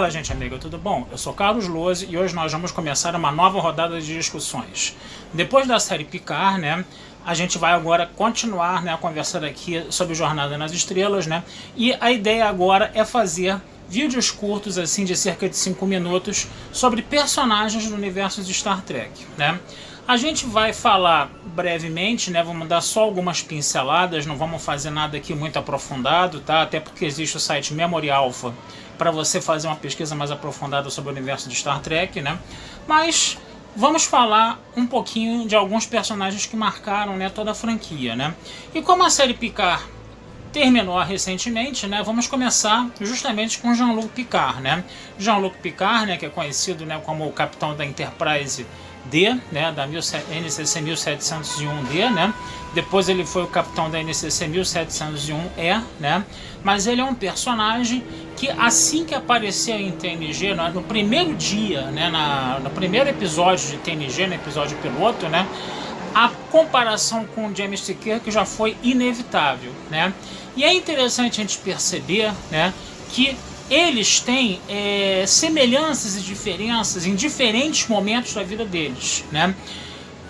Fala, gente amiga, tudo bom? Eu sou Carlos Lose e hoje nós vamos começar uma nova rodada de discussões. Depois da série Picard, né, a gente vai agora continuar, né, a conversar aqui sobre Jornada nas Estrelas, né, e a ideia agora é fazer vídeos curtos, assim, de cerca de 5 minutos, sobre personagens do universo de Star Trek, né. A gente vai falar brevemente, né, vamos dar só algumas pinceladas, não vamos fazer nada aqui muito aprofundado, tá? Até porque existe o site Memory Alpha para você fazer uma pesquisa mais aprofundada sobre o universo de Star Trek, né? Mas vamos falar um pouquinho de alguns personagens que marcaram, né, toda a franquia, né? E como a série Picard terminou recentemente, né, vamos começar justamente com Jean-Luc Picard, né? Jean-Luc Picard, né, que é conhecido, né, como o capitão da Enterprise D, né, da NCC 1701D, né? Depois ele foi o capitão da NCC 1701E, né? Mas ele é um personagem que assim que apareceu em TNG, no primeiro dia, né, no primeiro episódio de TNG, no episódio piloto, né, a comparação com o James T. Kirk já foi inevitável, né? E é interessante a gente perceber, né, que eles têm semelhanças e diferenças em diferentes momentos da vida deles, né?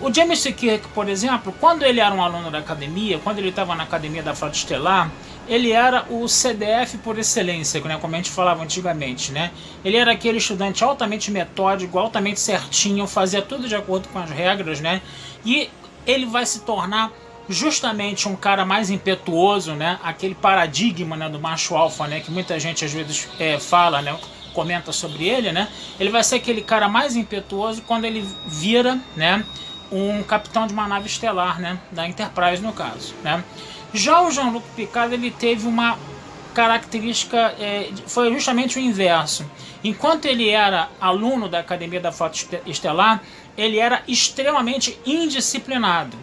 O James T. Kirk, por exemplo, quando ele era um aluno da academia, quando ele estava na academia da Frota Estelar, ele era o CDF por excelência, né, como a gente falava antigamente, né? Ele era aquele estudante altamente metódico, altamente certinho, fazia tudo de acordo com as regras, né? E ele vai se tornar justamente um cara mais impetuoso, né? Aquele paradigma, né, do macho alfa, né, que muita gente às vezes fala, né, comenta sobre ele, né? Ele vai ser aquele cara mais impetuoso quando ele vira, né, um capitão de uma nave estelar, né, da Enterprise no caso, né? Já o Jean-Luc Picard, ele teve uma característica, foi justamente o inverso. Enquanto ele era aluno da Academia da Frota Estelar, ele era extremamente indisciplinado.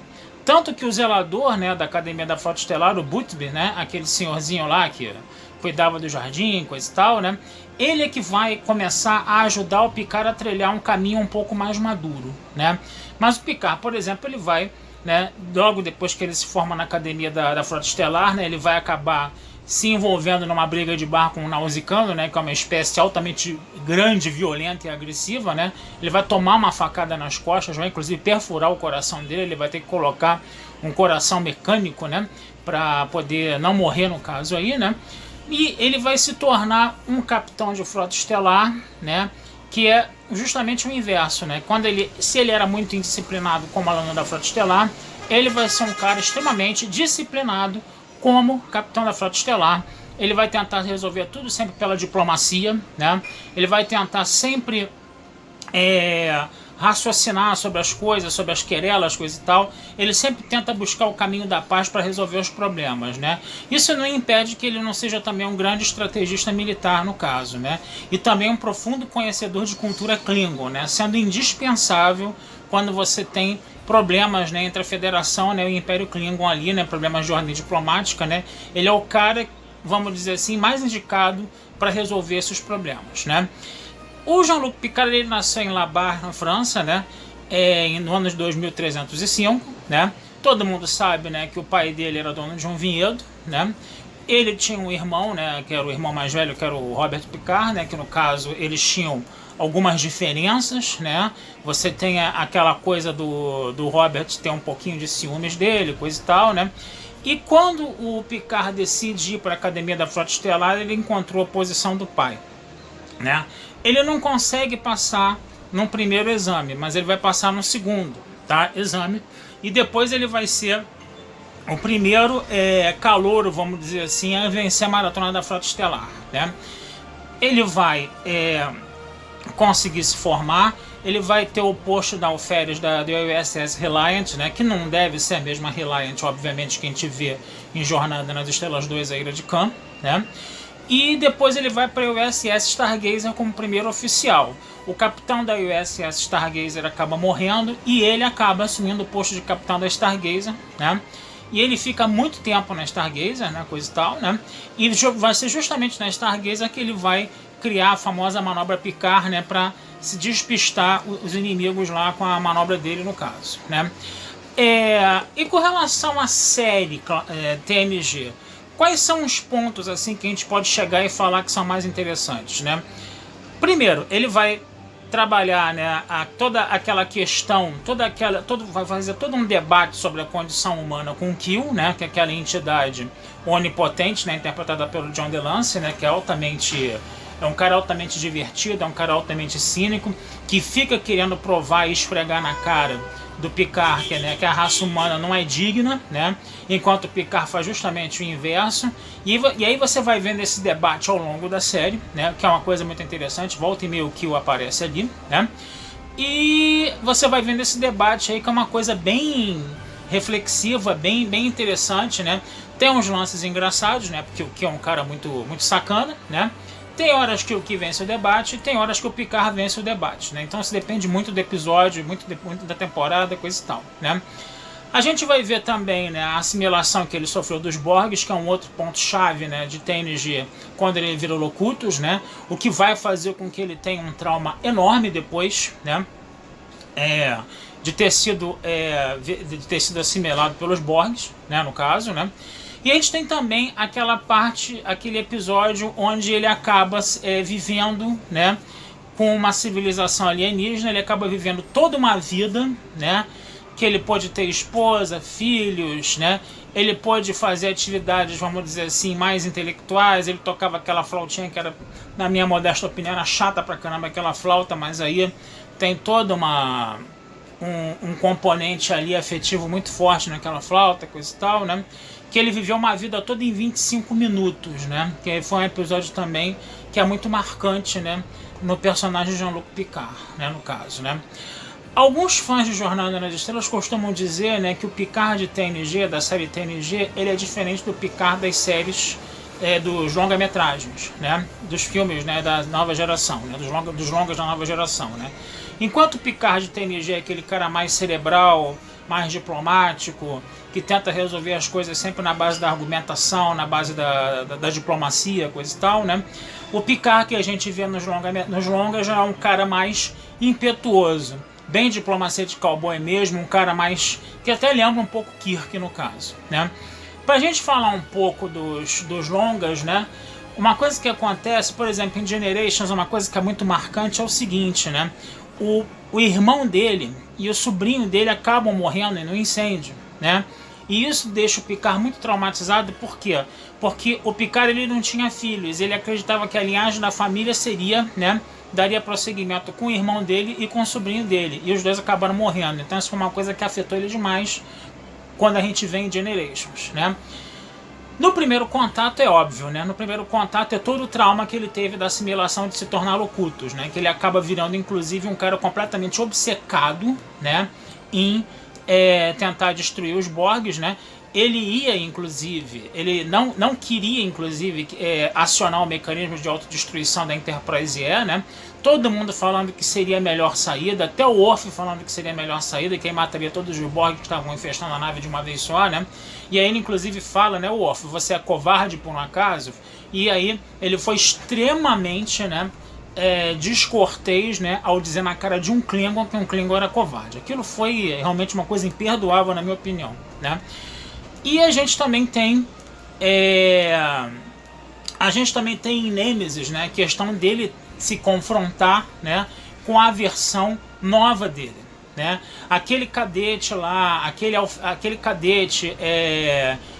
Tanto que o zelador, né, da Academia da Frota Estelar, o Butby, né, aquele senhorzinho lá que cuidava do jardim, coisa e tal, né, ele é que vai começar a ajudar o Picard a trilhar um caminho um pouco mais maduro, né? Mas o Picard, por exemplo, ele vai, né, logo depois que ele se forma na Academia da Frota Estelar, né, ele vai acabar se envolvendo numa briga de bar com um nausicano, né, que é uma espécie altamente grande, violenta e agressiva, né? Ele vai tomar uma facada nas costas, vai inclusive perfurar o coração dele, ele vai ter que colocar um coração mecânico, né, para poder não morrer no caso aí, né? E ele vai se tornar um capitão de frota estelar, né, que é justamente o inverso, né? Se ele era muito indisciplinado como aluno da Frota Estelar, ele vai ser um cara extremamente disciplinado como capitão da Frota Estelar. Ele vai tentar resolver tudo sempre pela diplomacia, né? Ele vai tentar sempre raciocinar sobre as coisas, sobre as querelas, coisa e tal. Ele sempre tenta buscar o caminho da paz para resolver os problemas, né? Isso não impede que ele não seja também um grande estrategista militar no caso, né? E também um profundo conhecedor de cultura Klingon, né? Sendo indispensável quando você tem problemas, né, entre a Federação, né, e o Império Klingon ali, né, problemas de ordem diplomática, né? Ele é o cara, vamos dizer assim, mais indicado para resolver esses problemas, né? O Jean-Luc Picard, ele nasceu em La Barre, na França, né, no ano de 2305, né? Todo mundo sabe, né, que o pai dele era dono de um vinhedo, né? Ele tinha um irmão, né, que era o irmão mais velho, que era o Robert Picard, né, que no caso eles tinham algumas diferenças, né? Você tem aquela coisa do Robert ter um pouquinho de ciúmes dele, coisa e tal, né? E quando o Picard decide ir para a Academia da Frota Estelar, ele encontrou a posição do pai, né? Ele não consegue passar no primeiro exame, mas ele vai passar no segundo, tá, exame. E depois ele vai ser o primeiro calouro, vamos dizer assim, a vencer a maratona da Frota Estelar, né? Ele vai conseguir se formar, ele vai ter o posto da alferes da USS Reliant, né, que não deve ser a mesma Reliant, obviamente, que a gente vê em Jornada nas Estrelas 2, a Ilha de Khan, né? E depois ele vai para a USS Stargazer como primeiro oficial. O capitão da USS Stargazer acaba morrendo e ele acaba assumindo o posto de capitão da Stargazer, né? E ele fica muito tempo na Stargazer, né, coisa e tal, né? E vai ser justamente na Stargazer que ele vai criar a famosa manobra Picard, né, para se despistar os inimigos lá com a manobra dele no caso, né? E com relação à série TNG, quais são os pontos assim que a gente pode chegar e falar que são mais interessantes, né? Primeiro, ele vai trabalhar, né, toda aquela questão, vai fazer todo um debate sobre a condição humana com o Q, né, que é aquela entidade onipotente, né, interpretada pelo John DeLance, né, que é um cara altamente divertido, é um cara altamente cínico, que fica querendo provar e esfregar na cara do Picard, que a raça humana não é digna, né? Enquanto o Picard faz justamente o inverso. E aí você vai vendo esse debate ao longo da série, né? Que é uma coisa muito interessante. Volta e meia o Q aparece ali, né? E você vai vendo esse debate aí, que é uma coisa bem reflexiva, bem interessante, né? Tem uns lances engraçados, né? Porque o Q é um cara muito sacana, né? Tem horas que o Q vence o debate, tem horas que o Picard vence o debate, né? Então isso depende muito do episódio, muito da temporada, coisa e tal, né? A gente vai ver também, né, a assimilação que ele sofreu dos Borgs, que é um outro ponto-chave, né, de TNG quando ele vira Locutus, né? O que vai fazer com que ele tenha um trauma enorme depois, né? De ter sido assimilado pelos Borgs, né, no caso, né? E a gente tem também aquele episódio onde ele acaba vivendo, né, com uma civilização alienígena. Ele acaba vivendo toda uma vida, né, que ele pode ter esposa, filhos, né, ele pode fazer atividades, vamos dizer assim, mais intelectuais. Ele tocava aquela flautinha que era, na minha modesta opinião, era chata pra caramba aquela flauta, mas aí tem todo um componente ali afetivo muito forte naquela flauta, coisa e tal, né? Que ele viveu uma vida toda em 25 minutos, né? Que foi um episódio também que é muito marcante, né? No personagem de Jean-Luc Picard, né? No caso, né? Alguns fãs de Jornada nas Estrelas costumam dizer, né, que o Picard de TNG, da série TNG, ele é diferente do Picard das séries dos longa-metragens, né? Dos filmes, né, da nova geração, né? Dos longas da nova geração, né? Enquanto o Picard de TNG é aquele cara mais cerebral, mais diplomático, que tenta resolver as coisas sempre na base da argumentação, na base da diplomacia, coisa e tal, né? O Picard que a gente vê nos longas já é um cara mais impetuoso, bem diplomacia de cowboy mesmo, um cara mais, que até lembra um pouco Kirk no caso, né? Pra gente falar um pouco dos longas, né? Uma coisa que acontece, por exemplo, em Generations, uma coisa que é muito marcante é o seguinte, né? O irmão dele e o sobrinho dele acabam morrendo no incêndio, né? E isso deixa o Picard muito traumatizado. Por quê? Porque o Picard ele não tinha filhos, ele acreditava que a linhagem da família seria, né, daria prosseguimento com o irmão dele e com o sobrinho dele, e os dois acabaram morrendo. Então isso foi uma coisa que afetou ele demais quando a gente vê em Generations, né? No primeiro contato é óbvio, né? No primeiro contato é todo o trauma que ele teve da assimilação de se tornar Locutus, né? Que ele acaba virando, inclusive, um cara completamente obcecado, né, em tentar destruir os Borgs, né? Ele ia, inclusive, ele não queria, inclusive, acionar o mecanismo de autodestruição da Enterprise E, né? Todo mundo falando que seria a melhor saída, até o Worf falando que seria a melhor saída, que aí mataria todos os Borg que estavam infestando a nave de uma vez só, né? E aí ele, inclusive, fala, né, Worf, você é covarde por um acaso? E aí ele foi extremamente, né, descortês, né, ao dizer na cara de um Klingon que um Klingon era covarde. Aquilo foi realmente uma coisa imperdoável, na minha opinião, né? E a gente também tem em Nemesis, né, a questão dele se confrontar, né, com a versão nova dele, né? Aquele cadete lá, aquele cadete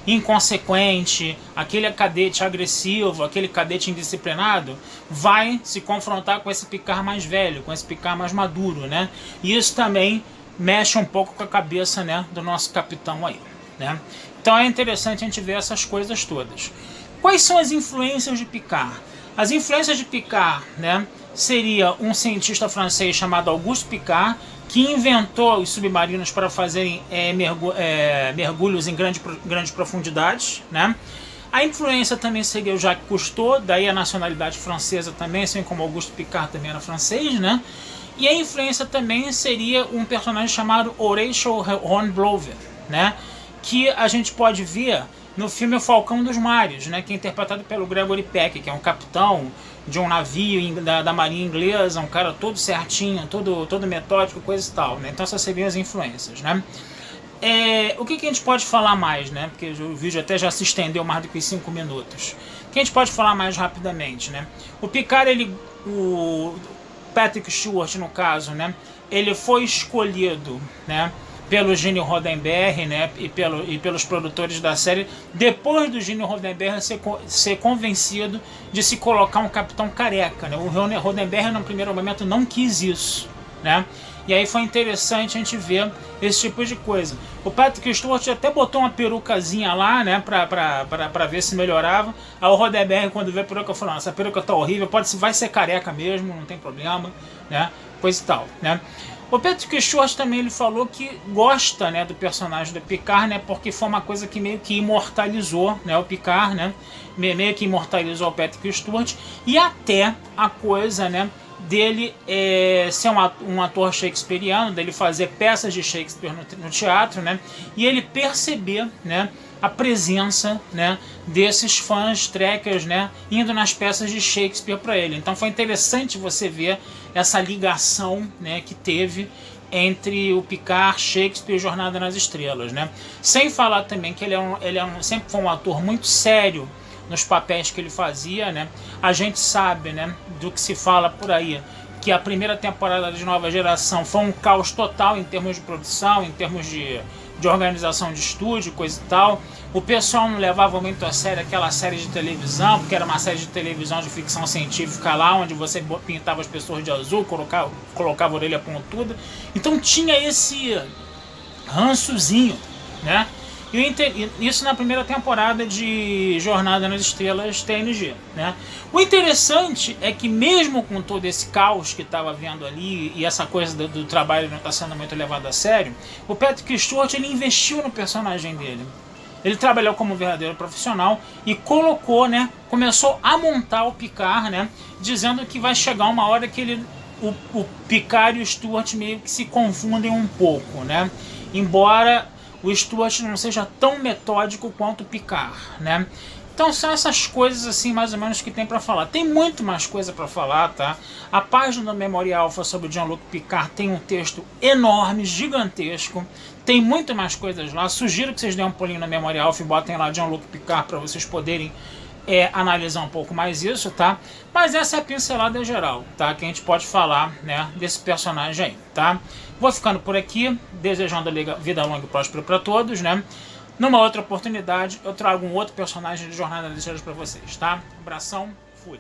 inconsequente, aquele cadete agressivo, aquele cadete indisciplinado, vai se confrontar com esse Picard mais velho, com esse Picard mais maduro, né? E isso também mexe um pouco com a cabeça, né, do nosso capitão aí, né? Então é interessante a gente ver essas coisas todas. Quais são as influências de Picard? As influências de Picard, né, seria um cientista francês chamado Auguste Picard, que inventou os submarinos para fazerem mergulhos em grandes profundidades, né? A influência também seria o Jacques Cousteau, daí a nacionalidade francesa também, assim como Auguste Picard também era francês, né? E a influência também seria um personagem chamado Horatio Hornblower, né? Que a gente pode ver no filme O Falcão dos Mares, né, que é interpretado pelo Gregory Peck, que é um capitão de um navio da marinha inglesa, um cara todo certinho, todo metódico, coisa e tal, né? Então essas seriam as influências, né? O que a gente pode falar mais, né? Porque o vídeo até já se estendeu mais do que 5 minutos. O que a gente pode falar mais rapidamente, né? O Picard, ele o Patrick Stewart, no caso, né, ele foi escolhido, né, pelo Gene Roddenberry, né, e pelos produtores da série, depois do Gene Roddenberry ser convencido de se colocar um capitão careca, né. O Roddenberry, no primeiro momento, não quis isso, né. E aí foi interessante a gente ver esse tipo de coisa. O Patrick Stewart até botou uma perucazinha lá, né, pra ver se melhorava. Aí o Roddenberry, quando vê a peruca, falou: essa peruca tá horrível, vai ser careca mesmo, não tem problema, né, coisa e tal, né. O Patrick Stewart também ele falou que gosta, né, do personagem do Picard, né, porque foi uma coisa que meio que imortalizou, né, o Picard, né, meio que imortalizou o Patrick Stewart, e até a coisa, né, dele ser um ator shakespeariano, dele fazer peças de Shakespeare no teatro, né, e ele perceber, né, a presença, né, desses fãs trekkers, né, indo nas peças de Shakespeare para ele. Então foi interessante você ver essa ligação, né, que teve entre o Picard, Shakespeare e Jornada nas Estrelas, né. Sem falar também que ele sempre foi um ator muito sério nos papéis que ele fazia, né. A gente sabe, né, do que se fala por aí, que a primeira temporada de Nova Geração foi um caos total em termos de produção, em termos de organização de estúdio, coisa e tal. O pessoal não levava muito a sério aquela série de televisão, porque era uma série de televisão de ficção científica lá, onde você pintava as pessoas de azul, colocava a orelha pontuda. Então tinha esse rançozinho, né? E isso na primeira temporada de Jornada nas Estrelas TNG, né? O interessante é que mesmo com todo esse caos que estava vendo ali e essa coisa do trabalho não está sendo muito levado a sério, o Patrick Stewart ele investiu no personagem dele. Ele trabalhou como um verdadeiro profissional e colocou, né, começou a montar o Picard, né, dizendo que vai chegar uma hora que o Picard e o Stewart meio que se confundem um pouco, né? Embora o Stewart não seja tão metódico quanto o Picard, né? Então são essas coisas assim mais ou menos que tem para falar. Tem muito mais coisa para falar, tá? A página do Memória Alpha sobre o Jean-Luc Picard tem um texto enorme, gigantesco. Tem muito mais coisas lá. Sugiro que vocês deem um pulinho na Memória Alpha e botem lá Jean-Luc Picard para vocês poderem analisar um pouco mais isso, tá? Mas essa é a pincelada geral, tá? Que a gente pode falar, né, desse personagem aí, tá? Vou ficando por aqui, desejando vida longa e próspera para todos, né? Numa outra oportunidade, eu trago um outro personagem de Jornada nas Estrelas para vocês, tá? Abração, fui!